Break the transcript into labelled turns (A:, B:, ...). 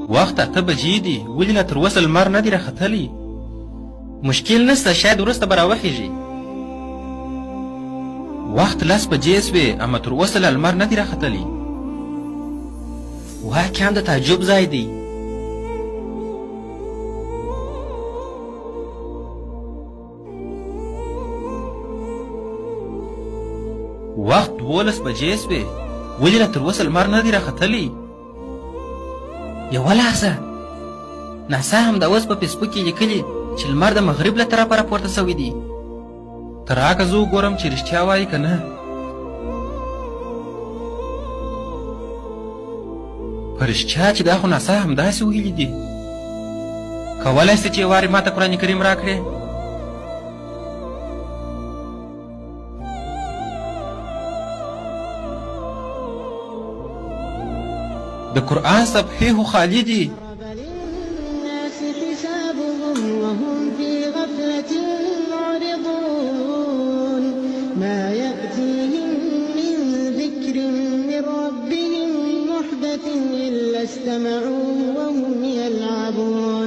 A: وخت 8 بجې دي، ولې لا تر اوسه لمر نه دی راختلی؟ مشکل نسته، شاید وروسته به راوخیږي. وخت 10 بجې سوې، اما تر اوسه لا لمر نه دی راختلی. واقعا د تعجب ځای دی. وخت 12 بجې سوې، ولې لا تر اوسه لمر نه دی راختلی؟ یوه لحظه، ناسا هم د اوس په فیسبوک کې لیکلي چې لمر د مغرب له طرفه راپورته سوی دی. تر هغه زه وګورم چې رښتیا وایي که نه. په رښتیا چې دا خو ناسا همداسې ویلي دي. کولی سې چې یو وارې ما ته قرآن کریم راکړې؟ د قرآن صفحې خو خالي دي.
B: ما يأتيهم من ذكر من ربهم محدث إلا استمعوه وهم يلعبون